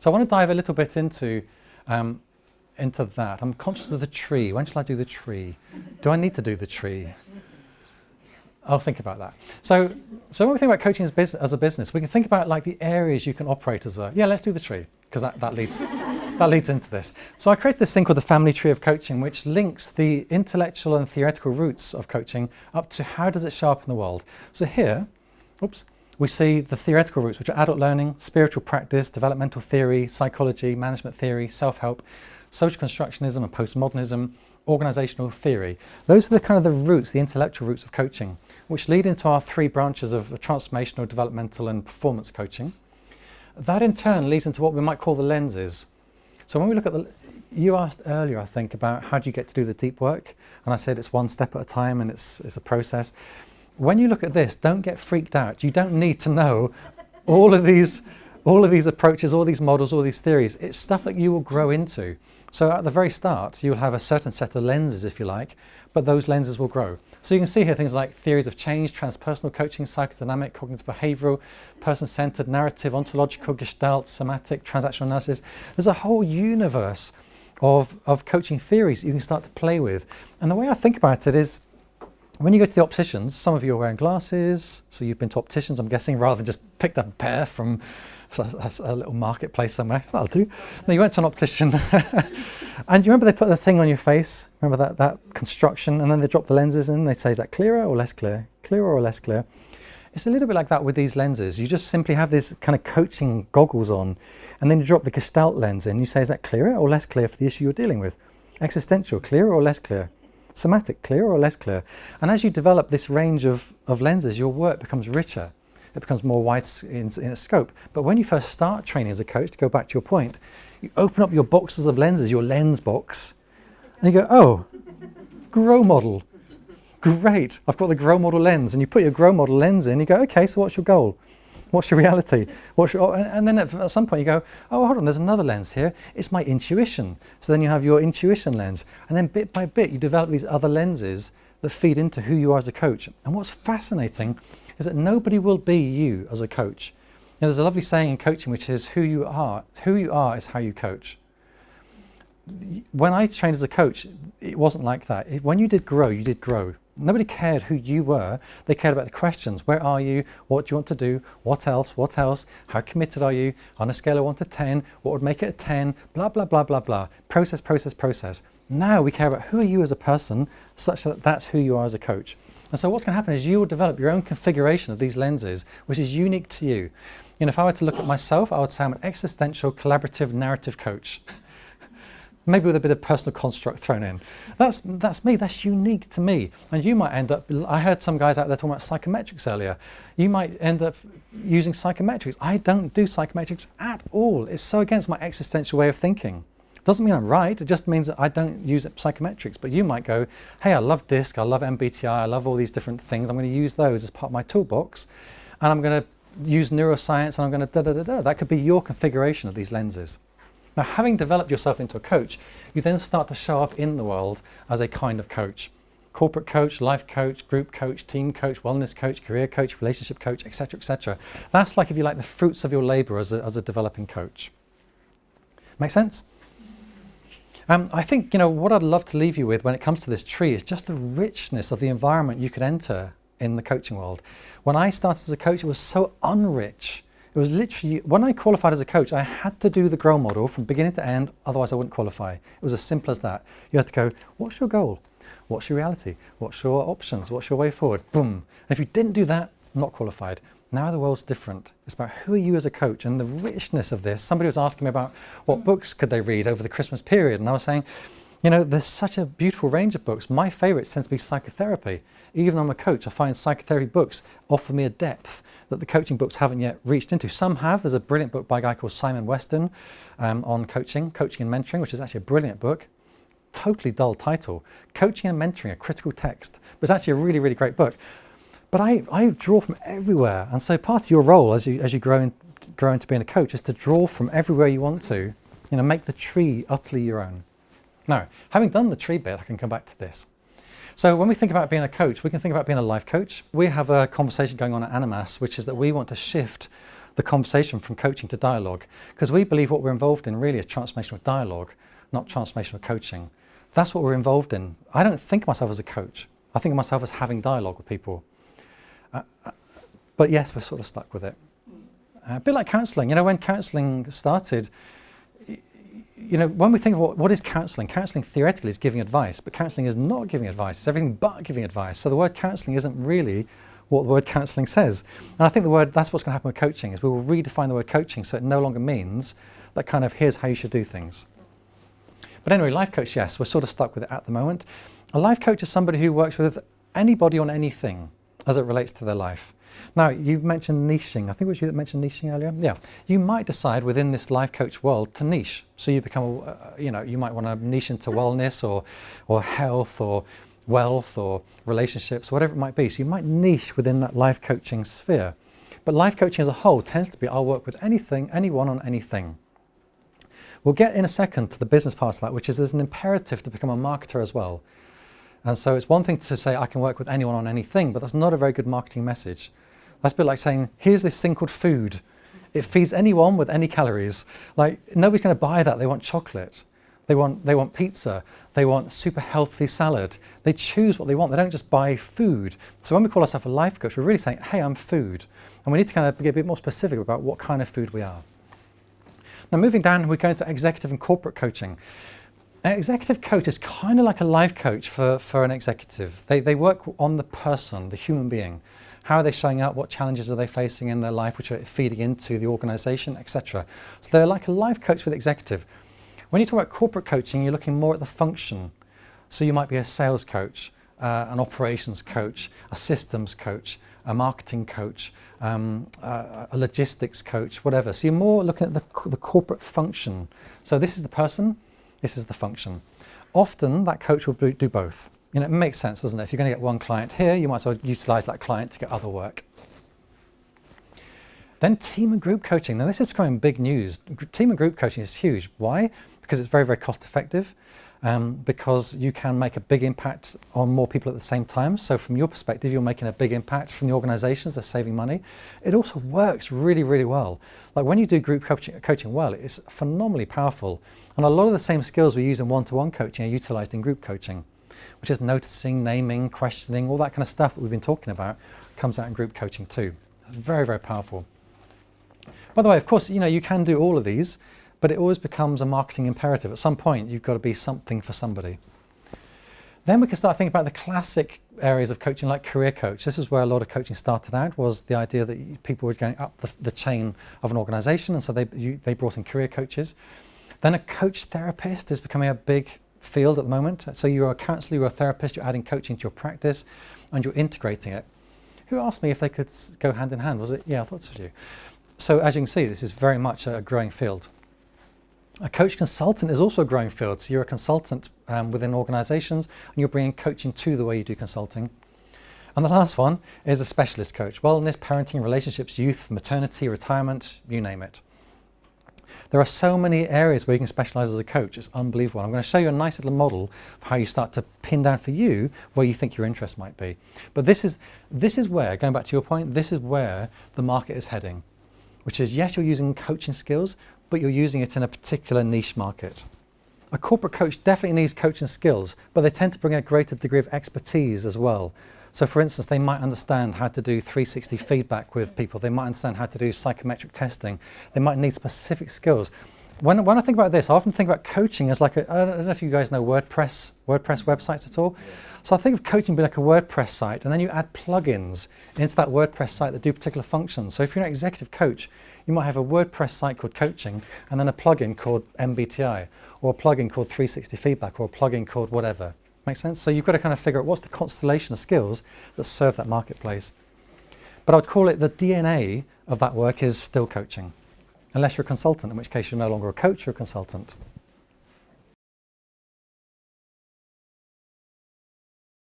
So I want to dive a little bit into that. I'm conscious of the tree. When shall I do the tree? Do I need to do the tree? I'll think about that. So when we think about coaching as a business, we can think about like the areas you can operate as a, let's do the tree, because that leads into this. So I created this thing called the family tree of coaching, which links the intellectual and theoretical roots of coaching up to how does it show up in the world. So here, we see the theoretical roots, which are adult learning, spiritual practice, developmental theory, psychology, management theory, self-help, social constructionism and postmodernism, organizational theory. Those are the kind of the roots, the intellectual roots of coaching, which lead into our three branches of transformational, developmental and performance coaching. That in turn leads into what we might call the lenses. So when we look at you asked earlier, I think, about how do you get to do the deep work, and I said it's one step at a time and it's a process. When you look at this, don't get freaked out. You don't need to know all of these approaches, all these models, all these theories. It's stuff that you will grow into. So at the very start, you'll have a certain set of lenses, if you like, but those lenses will grow. So you can see here things like theories of change, transpersonal coaching, psychodynamic, cognitive behavioral, person-centered, narrative, ontological, gestalt, somatic, transactional analysis. There's a whole universe of coaching theories that you can start to play with. And the way I think about it is, when you go to the opticians, some of you are wearing glasses, so you've been to opticians, I'm guessing, rather than just picked up a pair from a little marketplace somewhere. That'll do. No, you went to an optician. And you remember they put the thing on your face? Remember that construction? And then they drop the lenses in. They say, is that clearer or less clear? Clearer or less clear? It's a little bit like that with these lenses. You just simply have this kind of coaching goggles on, and then you drop the gestalt lens in. You say, is that clearer or less clear for the issue you're dealing with? Existential, clearer or less clear? Somatic, clearer or less clear? And as you develop this range of lenses, your work becomes richer. It becomes more wide in its scope. But when you first start training as a coach, to go back to your point, you open up your boxes of lenses, your lens box, and you go, oh, grow model. Great, I've got the grow model lens. And you put your grow model lens in, you go, okay, so what's your goal? What's your reality? And then at some point you go, oh, hold on, there's another lens here. It's my intuition. So then you have your intuition lens. And then bit by bit, you develop these other lenses that feed into who you are as a coach. And what's fascinating is that nobody will be you as a coach. Now, there's a lovely saying in coaching, which is who you are is how you coach. When I trained as a coach, it wasn't like that. When you did grow, you did grow. Nobody cared who you were. They cared about the questions. Where are you? What do you want to do? What else? What else? How committed are you? On a scale of 1 to 10, what would make it a 10? Blah, blah, blah, blah, blah. Process, process, process. Now we care about who are you as a person, such that that's who you are as a coach. And so what's going to happen is you will develop your own configuration of these lenses, which is unique to you. You know, if I were to look at myself, I would say I'm an existential, collaborative, narrative coach. Maybe with a bit of personal construct thrown in. That's me, that's unique to me. And you might end up, I heard some guys out there talking about psychometrics earlier. You might end up using psychometrics. I don't do psychometrics at all. It's so against my existential way of thinking. Doesn't mean I'm right, it just means that I don't use psychometrics. But you might go, hey, I love DISC, I love MBTI, I love all these different things. I'm going to use those as part of my toolbox. And I'm going to use neuroscience and I'm going to da-da-da-da. That could be your configuration of these lenses. Now, having developed yourself into a coach, you then start to show up in the world as a kind of coach. Corporate coach, life coach, group coach, team coach, wellness coach, career coach, relationship coach, etc., etc. That's like, if you like, the fruits of your labor as a developing coach. Make sense? I think, what I'd love to leave you with when it comes to this tree is just the richness of the environment you could enter in the coaching world. When I started as a coach, it was so unrich. It was literally, when I qualified as a coach, I had to do the grow model from beginning to end, otherwise I wouldn't qualify. It was as simple as that. You had to go, what's your goal? What's your reality? What's your options? What's your way forward? Boom. And if you didn't do that, not qualified. Now the world's different. It's about who are you as a coach, and the richness of this. Somebody was asking me about what books could they read over the Christmas period, and I was saying, there's such a beautiful range of books. My favorite tends to be psychotherapy. Even though I'm a coach, I find psychotherapy books offer me a depth that the coaching books haven't yet reached into. Some have. There's a brilliant book by a guy called Simon Weston on coaching and mentoring, which is actually a brilliant book. Totally dull title. Coaching and Mentoring, a Critical Text. But it's actually a really, really great book. But I draw from everywhere. And so part of your role as you grow into being a coach is to draw from everywhere you want to, make the tree utterly your own. Now, having done the tree bit, I can come back to this. So when we think about being a coach, we can think about being a life coach. We have a conversation going on at Animas, which is that we want to shift the conversation from coaching to dialogue, because we believe what we're involved in really is transformational dialogue, not transformational coaching. That's what we're involved in. I don't think of myself as a coach. I think of myself as having dialogue with people. But yes, we're sort of stuck with it. A bit like counselling. You know, when counselling started, you know, when we think of what is counselling, counselling theoretically is giving advice, but counselling is not giving advice. It's everything but giving advice. So the word counselling isn't really what the word counselling says. And I think that's what's going to happen with coaching, is we will redefine the word coaching so it no longer means that kind of here's how you should do things. But anyway, life coach, yes, we're sort of stuck with it at the moment. A life coach is somebody who works with anybody on anything as it relates to their life. Now, you mentioned niching. I think it was you that mentioned niching earlier. Yeah. You might decide within this life coach world to niche. So you become, you know, you might want to niche into wellness or health or wealth or relationships, whatever it might be. So you might niche within that life coaching sphere. But life coaching as a whole tends to be, I'll work with anything, anyone on anything. We'll get in a second to the business part of that, which is there's an imperative to become a marketer as well. And so it's one thing to say I can work with anyone on anything, but that's not a very good marketing message. That's a bit like saying, here's this thing called food. It feeds anyone with any calories. Like, nobody's going to buy that. They want chocolate. They want pizza. They want super healthy salad. They choose what they want. They don't just buy food. So when we call ourselves a life coach, we're really saying, hey, I'm food. And we need to kind of get a bit more specific about what kind of food we are. Now, moving down, we're going to executive and corporate coaching. An executive coach is kind of like a life coach for an executive. They work on the person, the human being. How are they showing up? What challenges are they facing in their life, which are feeding into the organization, etc. So they're like a life coach with executive. When you talk about corporate coaching, you're looking more at the function. So you might be a sales coach, an operations coach, a systems coach, a marketing coach, a logistics coach, whatever. So you're more looking at the corporate function. So this is the person, this is the function. Often that coach will do both. You know, it makes sense, doesn't it? If you're going to get one client here, you might as well utilize that client to get other work. Then team and group coaching. Now this is becoming big news. Team and group coaching is huge. Why? Because it's very, very cost effective. Because you can make a big impact on more people at the same time. So from your perspective, you're making a big impact. From the organizations, they're saving money. It also works really, really well. Like when you do group coaching well, it's phenomenally powerful. And a lot of the same skills we use in one-to-one coaching are utilized in group coaching, which is noticing, naming, questioning, all that kind of stuff that we've been talking about comes out in group coaching too. It's very, very powerful. By the way, of course, you know, you can do all of these, but it always becomes a marketing imperative. At some point, you've got to be something for somebody. Then we can start thinking about the classic areas of coaching, like career coach. This is where a lot of coaching started out, was the idea that people were going up the chain of an organization, and so they brought in career coaches. Then a coach therapist is becoming a big field at the moment. So you're a counselor, you're a therapist, you're adding coaching to your practice, and you're integrating it. Who asked me if they could go hand in hand? Was it? Yeah, I thought so. So as you can see, this is very much a growing field. A coach consultant is also a growing field. So you're a consultant within organizations, and you're bringing coaching to the way you do consulting. And the last one is a specialist coach. Wellness, parenting, relationships, youth, maternity, retirement, you name it. There are so many areas where you can specialize as a coach. It's unbelievable. I'm going to show you a nice little model of how you start to pin down for you where you think your interest might be. But this is where, going back to your point, this is where the market is heading, which is, yes, you're using coaching skills, but you're using it in a particular niche market. A corporate coach definitely needs coaching skills, but they tend to bring a greater degree of expertise as well. So for instance, they might understand how to do 360 feedback with people. They might understand how to do psychometric testing. They might need specific skills. When I think about this, I often think about coaching as like I don't know if you guys know WordPress websites at all. Yeah. So I think of coaching being like a WordPress site, and then you add plugins into that WordPress site that do particular functions. So if you're an executive coach, you might have a WordPress site called coaching, and then a plugin called MBTI, or a plugin called 360 feedback, or a plugin called whatever. Make sense? So you've got to kind of figure out what's the constellation of skills that serve that marketplace. But I would call it the DNA of that work is still coaching, unless you're a consultant, in which case you're no longer a coach, you're a consultant.